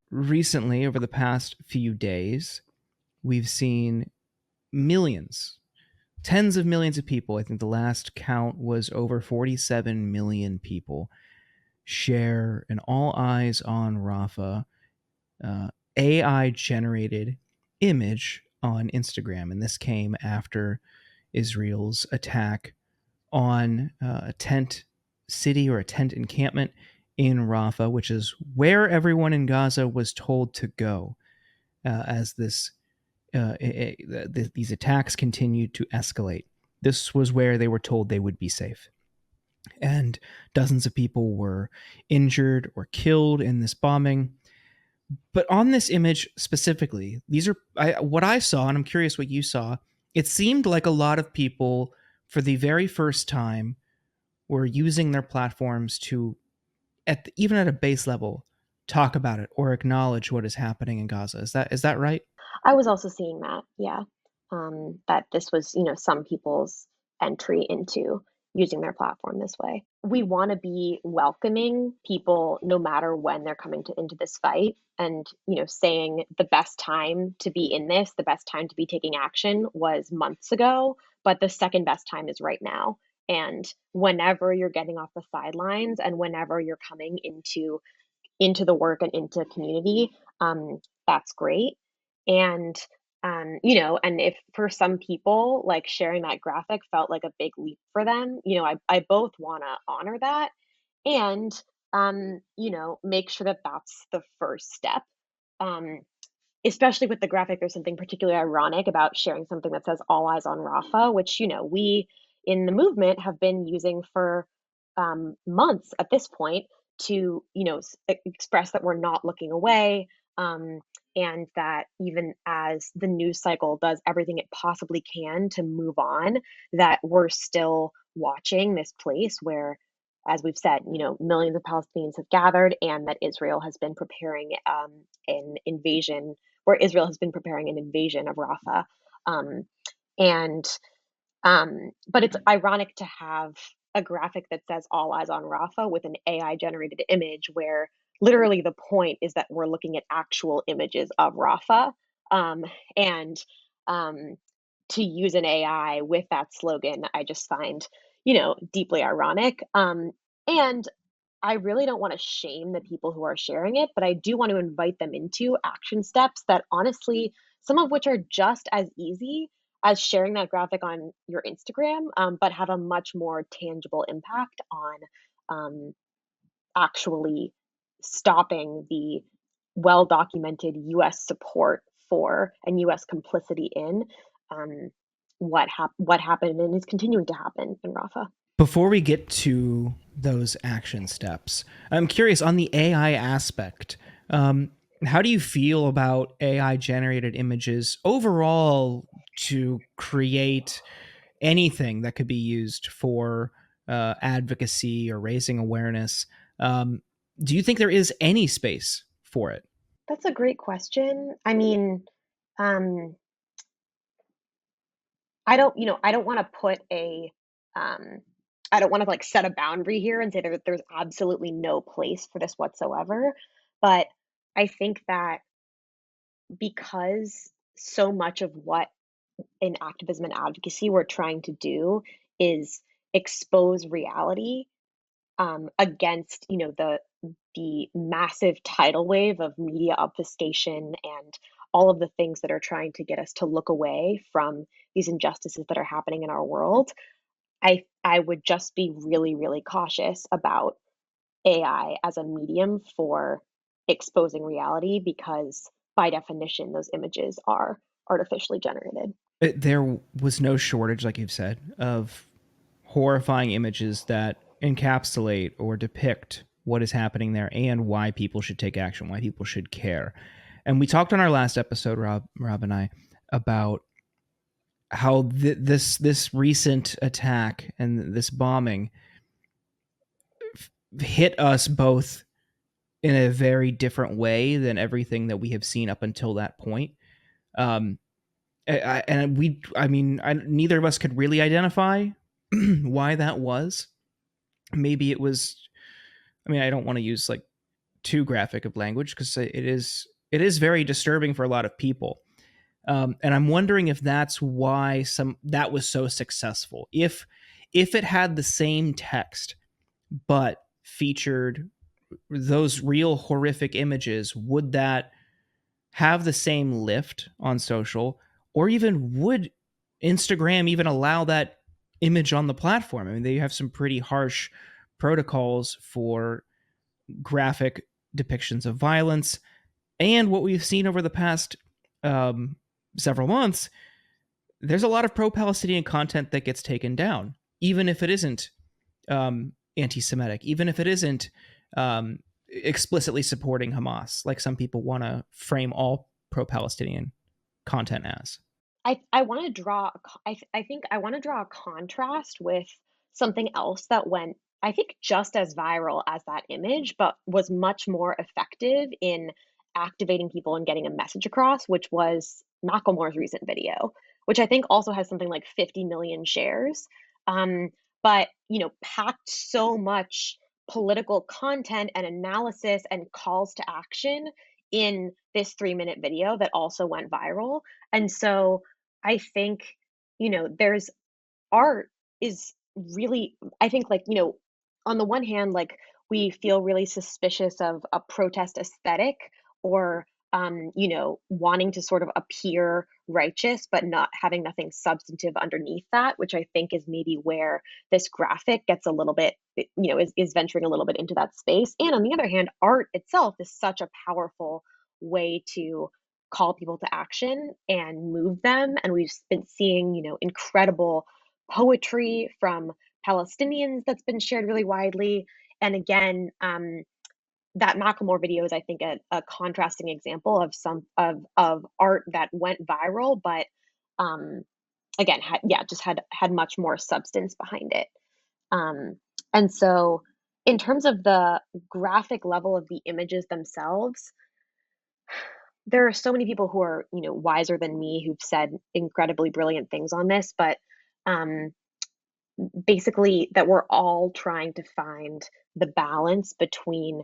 recently, over the past few days, we've seen millions, tens of millions of people. I think the last count was over 47 million people share an all eyes on Rafah AI generated image on Instagram. And this came after Israel's attack on a tent city or a tent encampment in Rafah, which is where everyone in Gaza was told to go as these attacks continued to escalate. This was where they were told they would be safe. And dozens of people were injured or killed in this bombing. But on this image specifically, these are what I saw, and I'm curious what you saw. It seemed like a lot of people, for the very first time, were using their platforms to, even at a base level, talk about it or acknowledge what is happening in Gaza. Is that right? I was also seeing that, yeah, that this was, some people's entry into using their platform this way. We want to be welcoming people no matter when they're coming into this fight, and saying the best time to be in this, the best time to be taking action was months ago, but the second best time is right now. And whenever you're getting off the sidelines and whenever you're coming into the work and into community, that's great. And and if for some people, like sharing that graphic felt like a big leap for them, I both want to honor that and make sure that that's the first step. Um, Especially with the graphic, there's something particularly ironic about sharing something that says "All Eyes on Rafah," which we in the movement have been using for months at this point to express that we're not looking away, um, and that even as the news cycle does everything it possibly can to move on, that we're still watching this place where, as we've said, millions of Palestinians have gathered, and that Israel has been preparing an invasion, where Israel has been preparing an invasion of Rafah. Um, and but it's ironic to have a graphic that says "All Eyes on Rafah" with an AI generated image, where literally the point is that we're looking at actual images of Rafah, and um, to use an AI with that slogan, I just find deeply ironic. And I really don't want to shame the people who are sharing it, but I do want to invite them into action steps that honestly, some of which are just as easy as sharing that graphic on your Instagram, but have a much more tangible impact on um, actually stopping the well documented US support for and US complicity in um, what happened and is continuing to happen in Rafah. Before we get to those action steps, I'm curious on the AI aspect. Um, how do you feel about AI generated images overall to create anything that could be used for advocacy or raising awareness? Um, do you think there is any space for it? That's a great question. I mean, um, I don't want to put um, I don't want to like set a boundary here and say that there's absolutely no place for this whatsoever. But I think that because so much of what in activism and advocacy we're trying to do is expose reality, against the massive tidal wave of media obfuscation and all of the things that are trying to get us to look away from these injustices that are happening in our world. I would just be really, really cautious about AI as a medium for exposing reality, because by definition those images are artificially generated. There was no shortage, like you've said, of horrifying images that encapsulate or depict what is happening there and why people should take action, why people should care. And we talked on our last episode, Rob and I, about how this recent attack and this bombing hit us both in a very different way than everything that we have seen up until that point. Um, neither of us could really identify why that was. Maybe it was. I mean, I don't want to use like too graphic of language, because it is very disturbing for a lot of people. And I'm wondering if that's why that was so successful. If it had the same text but featured those real horrific images, would that have the same lift on social, or even would Instagram even allow that image on the platform? I mean, they have some pretty harsh protocols for graphic depictions of violence. And what we've seen over the past um, several months, there's a lot of pro-Palestinian content that gets taken down, even if it isn't anti-Semitic, even if it isn't explicitly supporting Hamas, like some people want to frame all pro-Palestinian content as. I want to draw I think I want to draw a contrast with something else that went, I think, just as viral as that image, but was much more effective in activating people and getting a message across, which was Macklemore's recent video, which I think also has something like 50 million shares. Um, but packed so much political content and analysis and calls to action in this 3-minute video that also went viral. And so I think, there's art is really, I think, like, on the one hand, like, we feel really suspicious of a protest aesthetic, or wanting to sort of appear righteous but not having nothing substantive underneath that, which I think is maybe where this graphic gets a little bit, is venturing a little bit into that space. And on the other hand, art itself is such a powerful way to call people to action and move them. And we've been seeing, incredible poetry from Palestinians that's been shared really widely. And again, that Macklemore video is, I think, a contrasting example of some of art that went viral, but again, just had much more substance behind it. And so, in terms of the graphic level of the images themselves, there are so many people who are, wiser than me, who've said incredibly brilliant things on this, but um, basically that we're all trying to find the balance between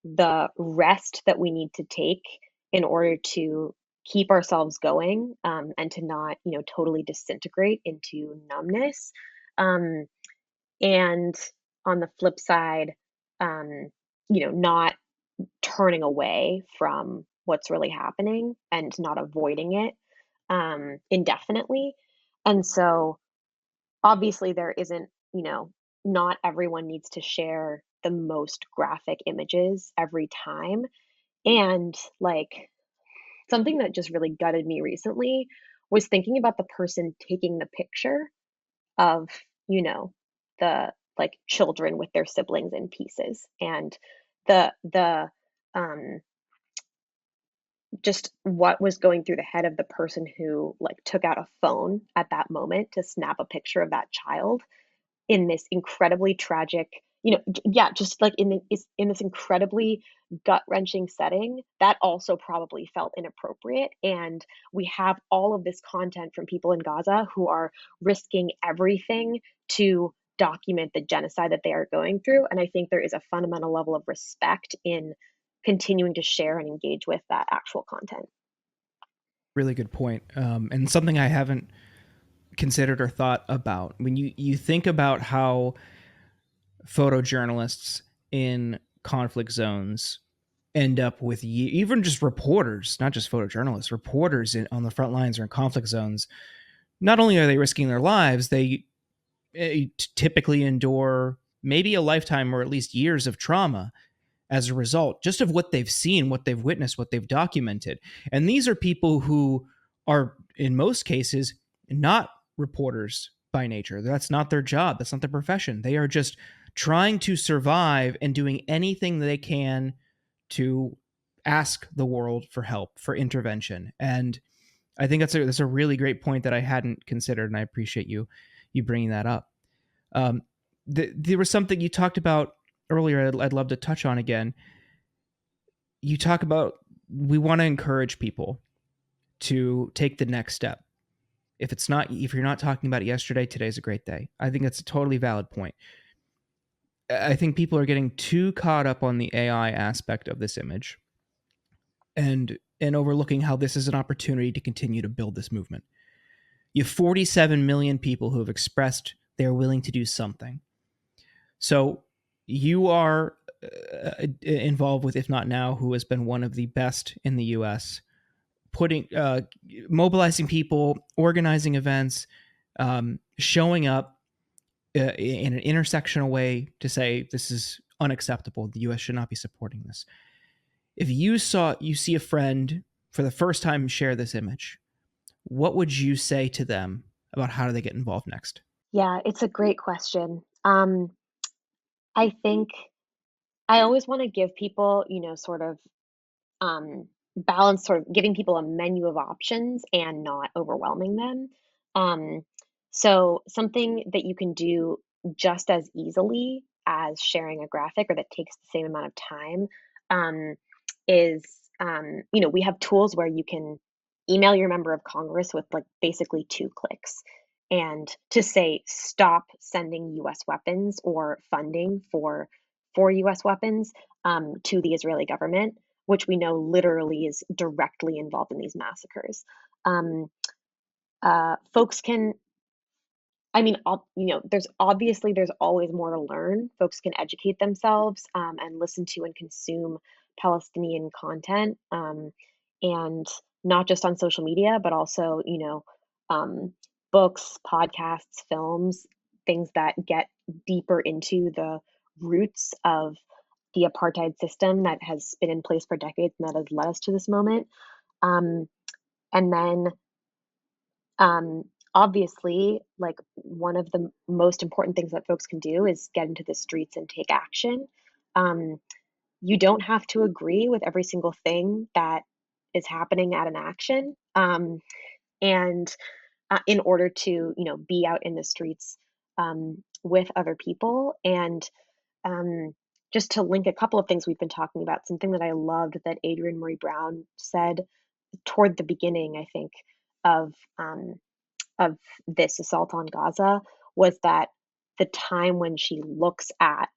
the rest that we need to take in order to keep ourselves going, and to not, totally disintegrate into numbness. Um, and on the flip side, not turning away from what's really happening and not avoiding it indefinitely. And so, obviously, there isn't, not everyone needs to share the most graphic images every time. And like, something that just really gutted me recently was thinking about the person taking the picture of, the like children with their siblings in pieces, and the um just what was going through the head of the person who like took out a phone at that moment to snap a picture of that child in this incredibly tragic, yeah, just like in this incredibly gut-wrenching setting that also probably felt inappropriate. And we have all of this content from people in Gaza who are risking everything to document the genocide that they are going through. And I think there is a fundamental level of respect in continuing to share and engage with that actual content. Really good point. And something I haven't considered or thought about. When you think about how photojournalists in conflict zones end up with even just reporters, not just photojournalists, reporters on the front lines or in conflict zones. Not only are they risking their lives, they typically endure maybe a lifetime or at least years of trauma as a result, just of what they've seen, what they've witnessed, what they've documented. And these are people who are, in most cases, not reporters by nature. That's not their job. That's not their profession. They are just trying to survive and doing anything they can to ask the world for help, for intervention. And I think that's a really great point that I hadn't considered, and I appreciate you bringing that up. Um, there was something you talked about earlier. I'd love to touch on again. You talk about we want to encourage people to take the next step. If you're not talking about it yesterday, today's a great day. I think that's a totally valid point. I think people are getting too caught up on the AI aspect of this image and overlooking how this is an opportunity to continue to build this movement. You have 47 million people who have expressed they're willing to do something. So you are involved with, if not now, who has been one of the best in the U.S. putting mobilizing people, organizing events, showing up in an intersectional way to say this is unacceptable. The U.S. should not be supporting this. If you see a friend for the first time share this image, what would you say to them about how do they get involved next? Yeah, it's a great question. I think I always want to give people, sort of balance, sort of giving people a menu of options and not overwhelming them. Um, so something that you can do just as easily as sharing a graphic or that takes the same amount of time um, is, we have tools where you can email your member of Congress with like basically 2 clicks and to say stop sending US weapons or funding for US weapons to the Israeli government, which we know literally is directly involved in these massacres. Um, Folks can, I mean, there's always more to learn. Folks can educate themselves and listen to and consume Palestinian content, and not just on social media, but also, um, books, podcasts, films, things that get deeper into the roots of the apartheid system that has been in place for decades and that has led us to this moment. Um, and then um, Obviously, like one of the most important things that folks can do is get into the streets and take action. Um, you don't have to agree with every single thing that is happening at an action. And In order to, be out in the streets with other people. And um, just to link a couple of things we've been talking about, something that I loved that Adrienne Marie Brown said toward the beginning, I think, of um, of this assault on Gaza was that the time when she looks at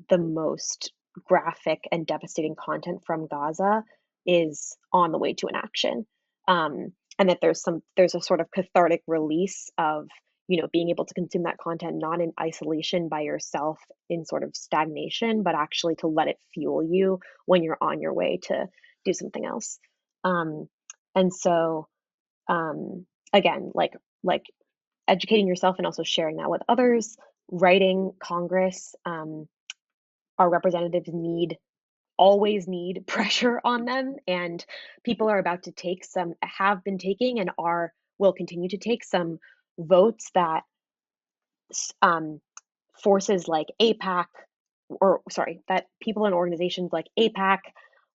the most graphic and devastating content from Gaza is on the way to an action. And that there's a sort of cathartic release of, being able to consume that content not in isolation by yourself in sort of stagnation, but actually to let it fuel you when you're on your way to do something else. Um, and so Again, like educating yourself and also sharing that with others, writing Congress. Our representatives always need pressure on them, and people are about to have been taking, and will continue to take some votes that um, forces like APAC, or sorry, that people in organizations like APAC,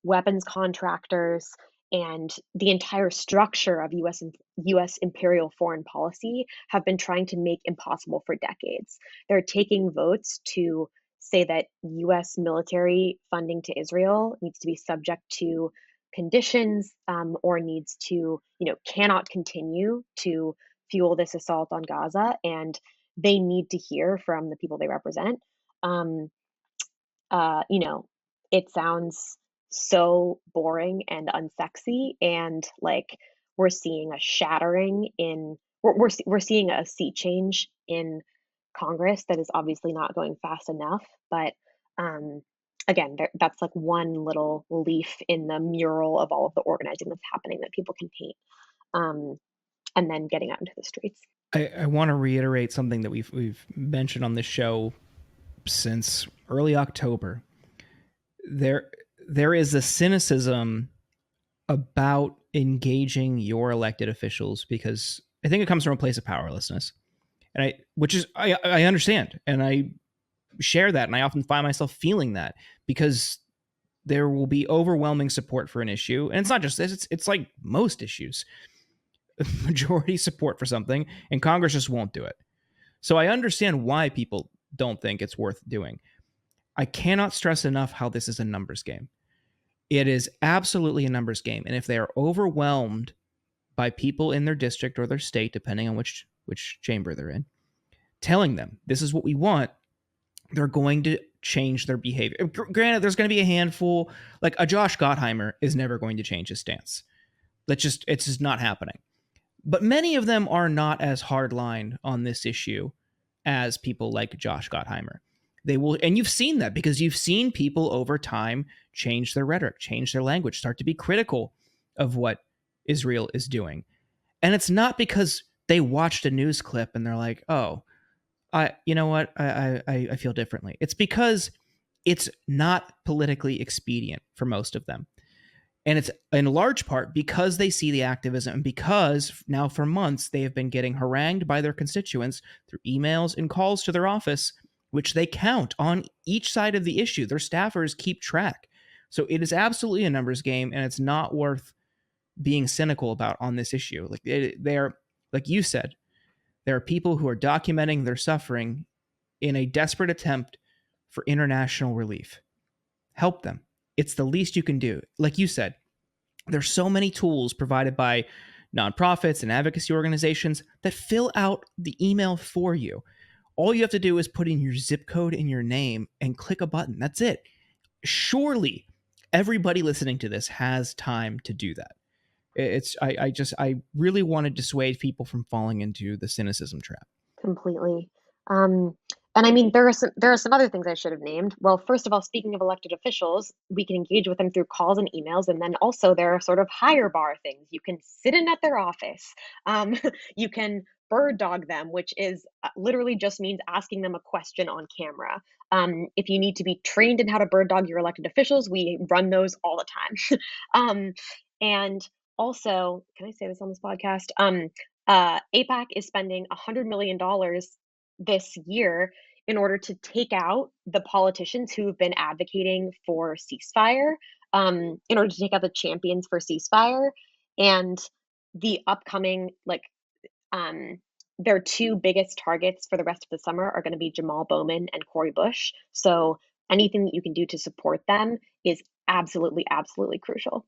weapons contractors, and the entire structure of US imperial foreign policy have been trying to make impossible for decades. They're taking votes to say that US military funding to Israel needs to be subject to conditions, or needs to, cannot continue to fuel this assault on Gaza, and they need to hear from the people they represent. Um, uh, you know, it sounds so boring and unsexy, and like we're seeing a shattering in we're seeing a sea change in Congress that is obviously not going fast enough. But um, again, that's like one little leaf in the mural of all of the organizing that's happening that people can paint, um, and then getting out into the streets. I want to reiterate something that we've mentioned on this show since early October. There there is a cynicism about engaging your elected officials because I think it comes from a place of powerlessness. And I understand and I share that, and I often find myself feeling that because there will be overwhelming support for an issue, and it's not just this, it's like most issues. Majority support for something and Congress just won't do it. So I understand why people don't think it's worth doing. I cannot stress enough how this is a numbers game. It is absolutely a numbers game. And if they are overwhelmed by people in their district or their state, depending on which chamber they're in, telling them this is what we want, they're going to change their behavior. Granted, there's going to be a handful, like a Josh Gottheimer is never going to change his stance. It's just not happening. But many of them are not as hardline on this issue as people like Josh Gottheimer. They will, and you've seen that because you've seen people over time change their rhetoric, change their language, start to be critical of what Israel is doing. And it's not because they watched a news clip and they're like, "Oh, you know what, I feel differently." It's because it's not politically expedient for most of them. And it's in large part because they see the activism and because now for months they have been getting harangued by their constituents through emails and calls to their office, which they count on each side of the issue. Their staffers keep track. So it is absolutely a numbers game, and it's not worth being cynical about on this issue. Like they are, like you said, there are people who are documenting their suffering in a desperate attempt for international relief. Help them. It's the least you can do. Like you said, there's so many tools provided by nonprofits and advocacy organizations that fill out the email for you. All you have to do is put in your zip code and your name and click a button. That's it. Surely everybody listening to this has time to do that. I really want to dissuade people from falling into the cynicism trap. Completely. Um, and I mean, there are some other things I should have named. Well, first of all, speaking of elected officials, we can engage with them through calls and emails, and then also there are sort of higher bar things. You can sit in at their office. Um, you can bird dog them, which is literally just means asking them a question on camera. If you need to be trained in how to bird dog your elected officials, we run those all the time. And also, can I say this on this podcast? APAC is spending $100 million this year in order to take out the politicians who have been advocating for ceasefire, in order to take out the champions for ceasefire. And the upcoming, like, um, their two biggest targets for the rest of the summer are going to be Jamal Bowman and Cori Bush. So anything that you can do to support them is absolutely, absolutely crucial.